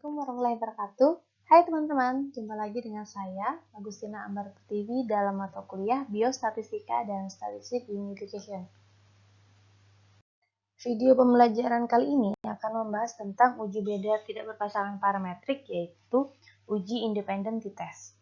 Assalamualaikum warahmatullahi wabarakatuh. Hai teman-teman, jumpa lagi dengan saya, Agustina Ambar Pertiwi dalam mata kuliah Biostatistika dan Statistik in Education. Video pembelajaran kali ini akan membahas tentang uji beda tidak berpasangan parametrik, yaitu uji independen t-test.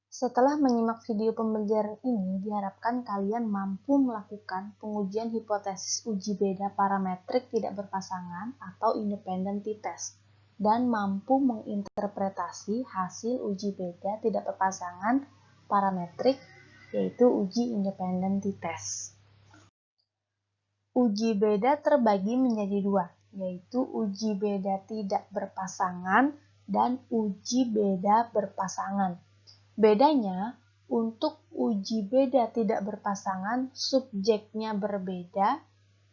Setelah menyimak video pembelajaran ini, diharapkan kalian mampu melakukan pengujian hipotesis uji beda parametrik tidak berpasangan atau independen t-test dan mampu menginterpretasi hasil uji beda tidak berpasangan parametrik, yaitu uji independen t-test. Uji beda terbagi menjadi dua, yaitu uji beda tidak berpasangan dan uji beda berpasangan. Bedanya, untuk uji beda tidak berpasangan, subjeknya berbeda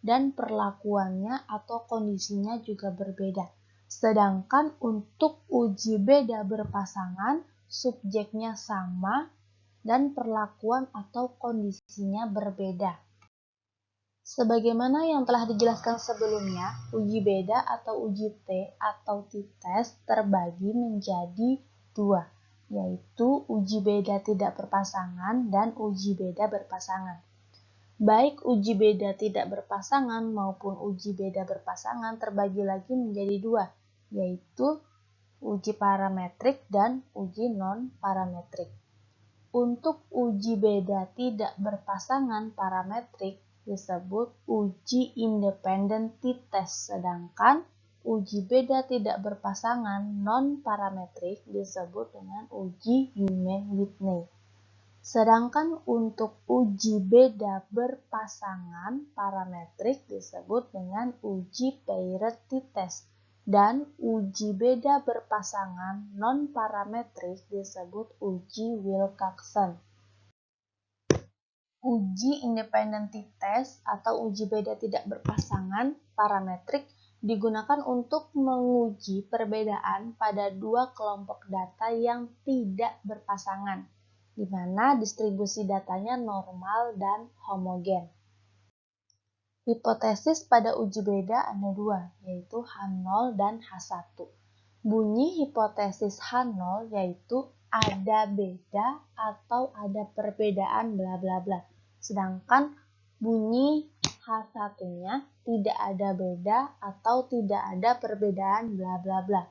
dan perlakuannya atau kondisinya juga berbeda. Sedangkan untuk uji beda berpasangan, subjeknya sama dan perlakuan atau kondisinya berbeda. Sebagaimana yang telah dijelaskan sebelumnya, uji beda atau uji T atau t-test terbagi menjadi dua, yaitu uji beda tidak berpasangan dan uji beda berpasangan. Baik uji beda tidak berpasangan maupun uji beda berpasangan terbagi lagi menjadi dua, yaitu uji parametrik dan uji non-parametrik. Untuk uji beda tidak berpasangan parametrik disebut uji independen t-test, sedangkan uji beda tidak berpasangan non-parametrik disebut dengan uji Hume-Whitney. Sedangkan untuk uji beda berpasangan parametrik disebut dengan uji Paired t-test dan uji beda berpasangan non-parametrik disebut uji Wilcoxon. Uji independen t-test atau uji beda tidak berpasangan parametrik digunakan untuk menguji perbedaan pada dua kelompok data yang tidak berpasangan, di mana distribusi datanya normal dan homogen. Hipotesis pada uji beda ada dua, yaitu H0 dan H1. Bunyi hipotesis H0 yaitu ada beda atau ada perbedaan bla bla bla. Sedangkan bunyi H1-nya tidak ada beda atau tidak ada perbedaan bla bla bla.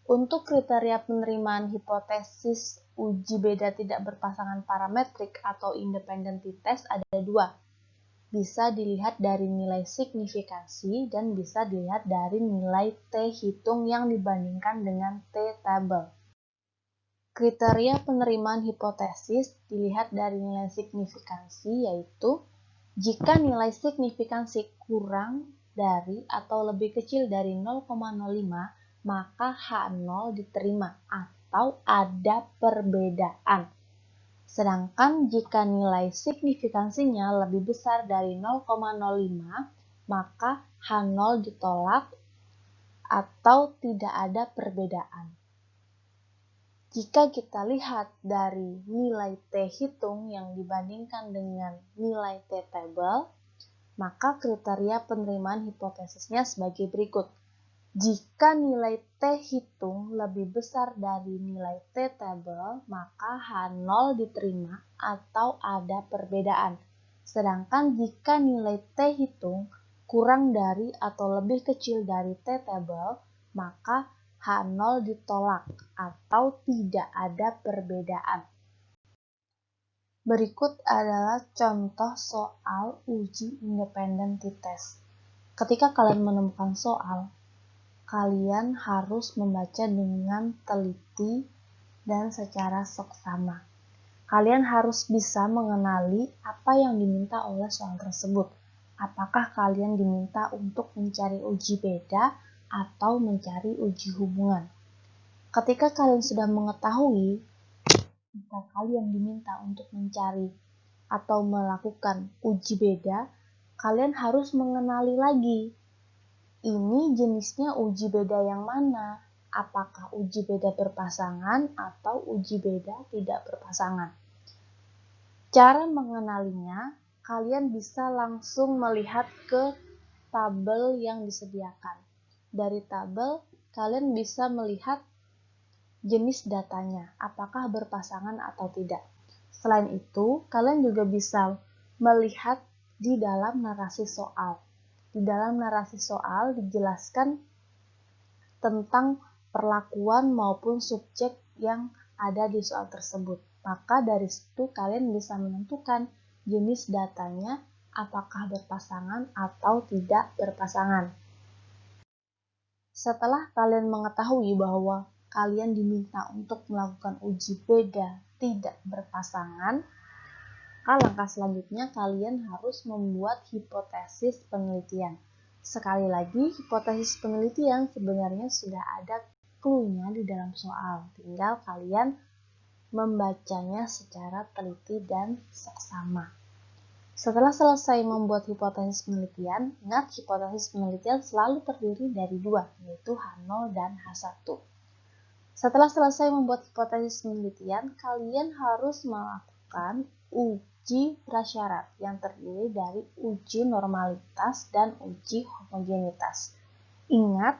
Untuk kriteria penerimaan hipotesis uji beda tidak berpasangan parametrik atau independen t-test ada dua. Bisa dilihat dari nilai signifikansi dan bisa dilihat dari nilai t-hitung yang dibandingkan dengan t-table. Kriteria penerimaan hipotesis dilihat dari nilai signifikansi, yaitu jika nilai signifikansi kurang dari atau lebih kecil dari 0,05, maka H0 diterima atau ada perbedaan. Sedangkan jika nilai signifikansinya lebih besar dari 0,05, maka H0 ditolak atau tidak ada perbedaan. Jika kita lihat dari nilai t-hitung yang dibandingkan dengan nilai t-table, maka kriteria penerimaan hipotesisnya sebagai berikut. Jika nilai t-hitung lebih besar dari nilai t-table, maka H0 diterima atau ada perbedaan. Sedangkan jika nilai t-hitung kurang dari atau lebih kecil dari t-table, maka H0 ditolak atau tidak ada perbedaan. Berikut adalah contoh soal uji independen t-test. Ketika kalian menemukan soal, kalian harus membaca dengan teliti dan secara seksama. Kalian harus bisa mengenali apa yang diminta oleh soal tersebut. Apakah kalian diminta untuk mencari uji beda atau mencari uji hubungan? Ketika kalian sudah mengetahui jika kalian diminta untuk mencari atau melakukan uji beda, kalian harus mengenali lagi. Ini jenisnya uji beda yang mana? Apakah uji beda berpasangan atau uji beda tidak berpasangan? Cara mengenalinya, kalian bisa langsung melihat ke tabel yang disediakan. Dari tabel, kalian bisa melihat jenis datanya, apakah berpasangan atau tidak. Selain itu, kalian juga bisa melihat di dalam narasi soal. Di dalam narasi soal dijelaskan tentang perlakuan maupun subjek yang ada di soal tersebut. Maka dari situ kalian bisa menentukan jenis datanya apakah berpasangan atau tidak berpasangan. Setelah kalian mengetahui bahwa kalian diminta untuk melakukan uji beda tidak berpasangan, maka langkah selanjutnya kalian harus membuat hipotesis penelitian. Sekali lagi, hipotesis penelitian sebenarnya sudah ada clue-nya di dalam soal. Tinggal kalian membacanya secara teliti dan seksama. Setelah selesai membuat hipotesis penelitian, ingat hipotesis penelitian selalu terdiri dari dua, yaitu H0 dan H1. Setelah selesai membuat hipotesis penelitian, kalian harus melakukan uji prasyarat yang terdiri dari uji normalitas dan uji homogenitas. Ingat,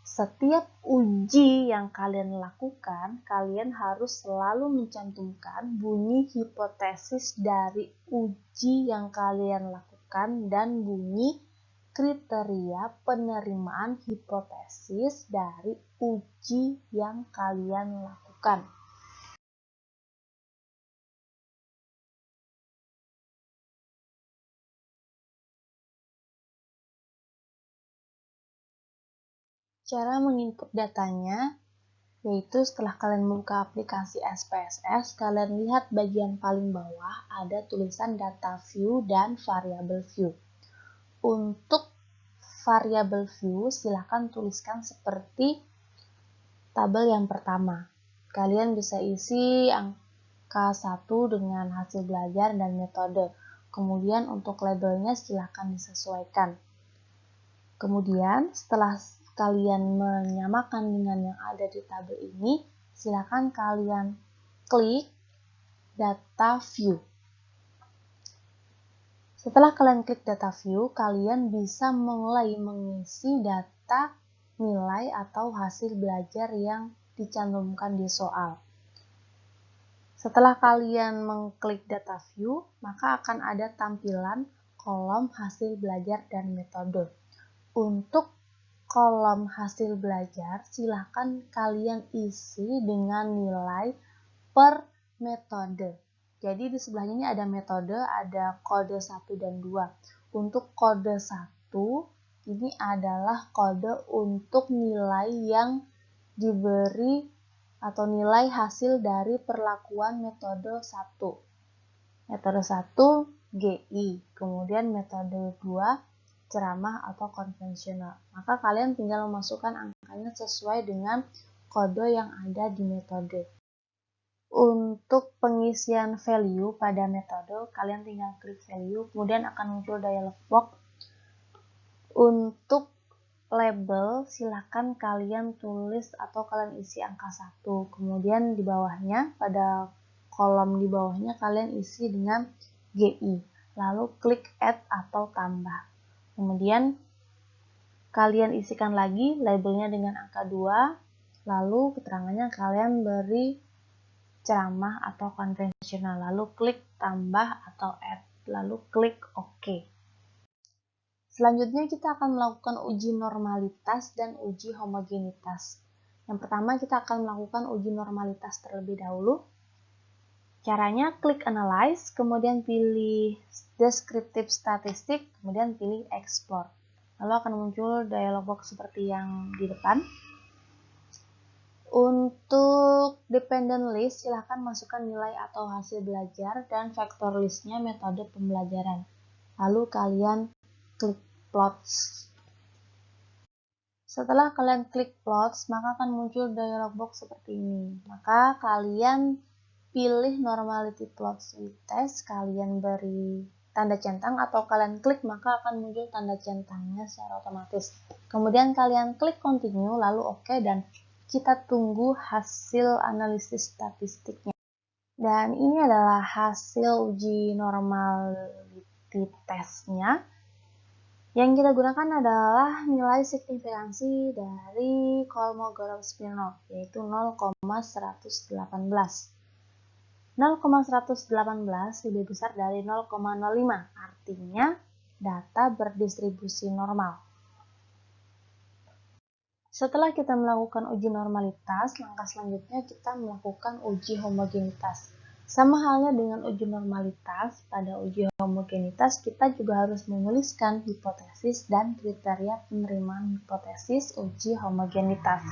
setiap uji yang kalian lakukan, kalian harus selalu mencantumkan bunyi hipotesis dari uji yang kalian lakukan dan bunyi kriteria penerimaan hipotesis dari uji yang kalian lakukan. Cara menginput datanya yaitu setelah kalian membuka aplikasi SPSS, kalian lihat bagian paling bawah ada tulisan data view dan variable view. Untuk variable view, silahkan tuliskan seperti tabel yang pertama. Kalian bisa isi angka 1 dengan hasil belajar dan metode. Kemudian untuk labelnya silahkan disesuaikan. Kemudian setelah kalian menyamakan dengan yang ada di tabel ini, silakan kalian klik data view. Setelah kalian klik data view, kalian bisa mulai mengisi data nilai atau hasil belajar yang dicantumkan di soal. Setelah kalian mengklik data view, maka akan ada tampilan kolom hasil belajar dan metode. Untuk kolom hasil belajar, silahkan kalian isi dengan nilai per metode. Jadi di sebelahnya ini ada metode, ada kode 1 dan 2. Untuk kode 1, ini adalah kode untuk nilai yang diberi atau nilai hasil dari perlakuan metode 1. Metode 1 GI, kemudian metode 2 ceramah atau konvensional. Maka kalian tinggal memasukkan angkanya sesuai dengan kode yang ada di metode. Untuk pengisian value pada metode, kalian tinggal klik value, kemudian akan muncul dialog box. Untuk label, silakan kalian tulis atau kalian isi angka 1. Kemudian di bawahnya, pada kolom di bawahnya kalian isi dengan GI. Lalu klik add atau tambah. Kemudian kalian isikan lagi labelnya dengan angka 2, lalu keterangannya kalian beri ceramah atau konvensional, lalu klik tambah atau add, lalu klik OK. Selanjutnya kita akan melakukan uji normalitas dan uji homogenitas. Yang pertama kita akan melakukan uji normalitas terlebih dahulu. Caranya klik analyze, kemudian pilih descriptive statistik, kemudian pilih export. Lalu akan muncul dialog box seperti yang di depan. Untuk dependent list, silahkan masukkan nilai atau hasil belajar dan vector listnya metode pembelajaran. Lalu kalian klik plots. Setelah kalian klik plots, maka akan muncul dialog box seperti ini. Maka kalian pilih normality plots with test, kalian beri tanda centang atau kalian klik maka akan muncul tanda centangnya secara otomatis. Kemudian kalian klik continue lalu OK dan kita tunggu hasil analisis statistiknya. Dan ini adalah hasil uji normality testnya. Yang kita gunakan adalah nilai signifikansi dari Kolmogorov-Smirnov, yaitu 0,118. 0,118 lebih besar dari 0,05, artinya data berdistribusi normal. Setelah kita melakukan uji normalitas, langkah selanjutnya kita melakukan uji homogenitas. Sama halnya dengan uji normalitas, pada uji homogenitas kita juga harus menuliskan hipotesis dan kriteria penerimaan hipotesis uji homogenitas.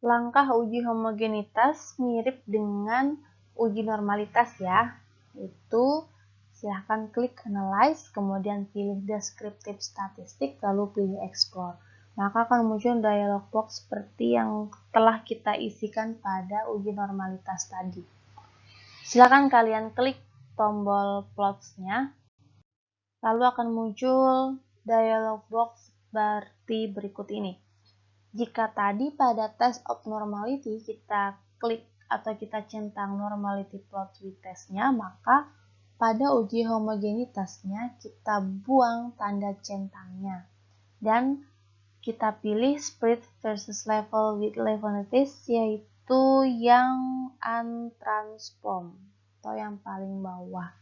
Langkah uji homogenitas mirip dengan uji normalitas ya, itu silahkan klik Analyze, kemudian pilih Descriptive Statistic, lalu pilih Explore. Maka akan muncul dialog box seperti yang telah kita isikan pada uji normalitas tadi. Silakan kalian klik tombol plots-nya, lalu akan muncul dialog box seperti berikut ini. Jika tadi pada test of normality kita klik atau kita centang normality plot with testnya, maka pada uji homogenitasnya kita buang tanda centangnya dan kita pilih spread versus level with levelness, yaitu yang untransform atau yang paling bawah.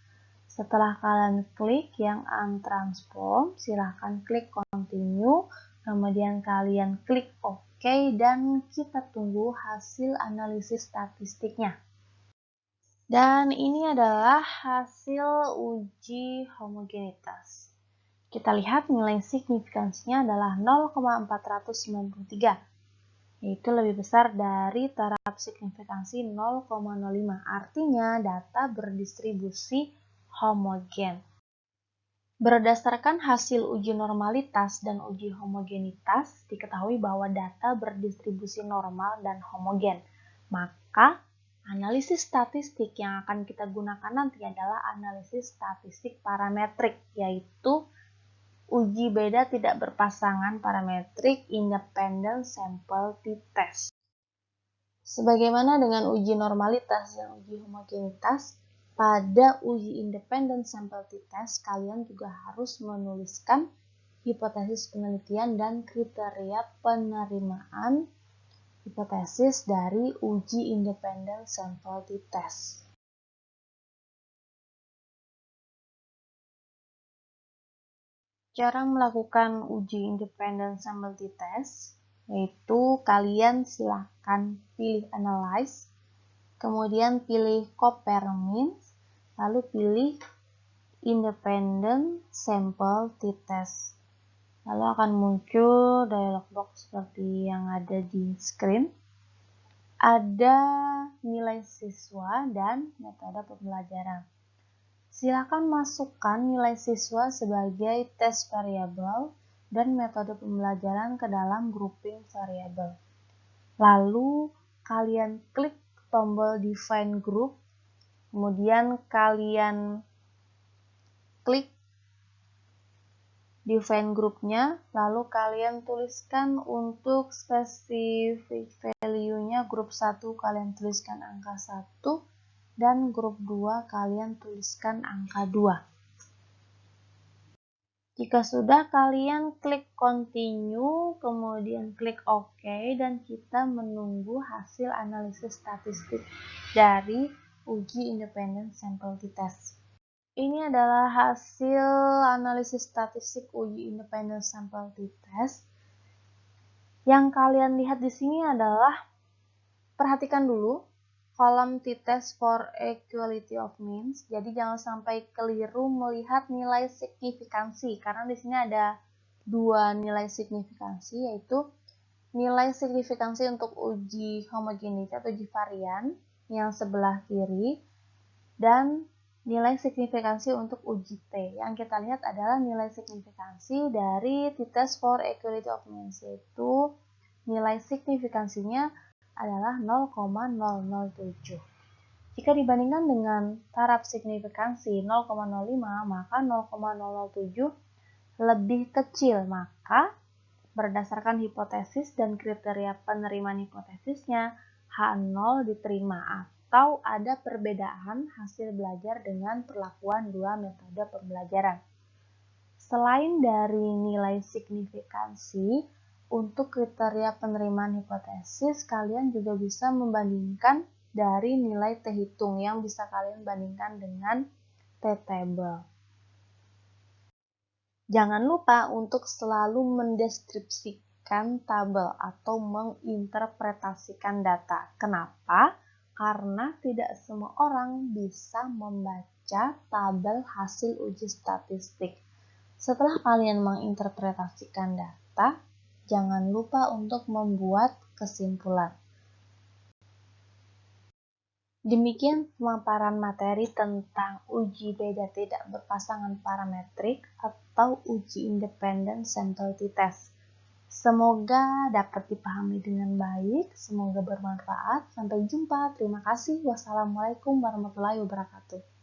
Setelah kalian klik yang untransform, silahkan klik continue, kemudian kalian klik OK, dan kita tunggu hasil analisis statistiknya. Dan ini adalah hasil uji homogenitas. Kita lihat nilai signifikansinya adalah 0,493, yaitu lebih besar dari taraf signifikansi 0,05, artinya data berdistribusi homogen. Berdasarkan hasil uji normalitas dan uji homogenitas, diketahui bahwa data berdistribusi normal dan homogen. Maka, analisis statistik yang akan kita gunakan nanti adalah analisis statistik parametrik, yaitu uji beda tidak berpasangan parametrik independent sample t-test. Sebagaimana dengan uji normalitas dan uji homogenitas, pada uji independent sample t-test kalian juga harus menuliskan hipotesis penelitian dan kriteria penerimaan hipotesis dari uji independent sample t-test. Cara melakukan uji independent sample t-test yaitu kalian silahkan pilih Analyze, kemudian pilih Compare Means, lalu pilih Independent Sample t-test. Lalu akan muncul dialog box seperti yang ada di screen. Ada nilai siswa dan metode pembelajaran. Silakan masukkan nilai siswa sebagai test variable dan metode pembelajaran ke dalam grouping variable. Lalu kalian klik tombol Define Group, kemudian kalian klik Define Group-nya, lalu kalian tuliskan untuk specific value-nya grup 1 kalian tuliskan angka 1, dan grup 2 kalian tuliskan angka 2. Jika sudah, kalian klik continue, kemudian klik OK, dan kita menunggu hasil analisis statistik dari uji independent sample t-test. Ini adalah hasil analisis statistik uji independent sample t-test. Yang kalian lihat di sini adalah, perhatikan dulu kolom t-test for equality of means. Jadi jangan sampai keliru melihat nilai signifikansi, karena di sini ada dua nilai signifikansi, yaitu nilai signifikansi untuk uji homogeneity atau uji varian yang sebelah kiri, dan nilai signifikansi untuk uji T. Yang kita lihat adalah nilai signifikansi dari t-test for equality of means, yaitu nilai signifikansinya adalah 0,007. Jika dibandingkan dengan taraf signifikansi 0,05, maka 0,007 lebih kecil. Maka berdasarkan hipotesis dan kriteria penerimaan hipotesisnya, H0 diterima atau ada perbedaan hasil belajar dengan perlakuan dua metode pembelajaran. Selain dari nilai signifikansi, untuk kriteria penerimaan hipotesis, kalian juga bisa membandingkan dari nilai T-hitung yang bisa kalian bandingkan dengan T-table. Jangan lupa untuk selalu mendeskripsikan tabel atau menginterpretasikan data. Kenapa? Karena tidak semua orang bisa membaca tabel hasil uji statistik. Setelah kalian menginterpretasikan data, jangan lupa untuk membuat kesimpulan. Demikian pemaparan materi tentang uji beda tidak berpasangan parametrik atau uji independen similarity test. Semoga dapat dipahami dengan baik, semoga bermanfaat. Sampai jumpa, terima kasih. Wassalamualaikum warahmatullahi wabarakatuh.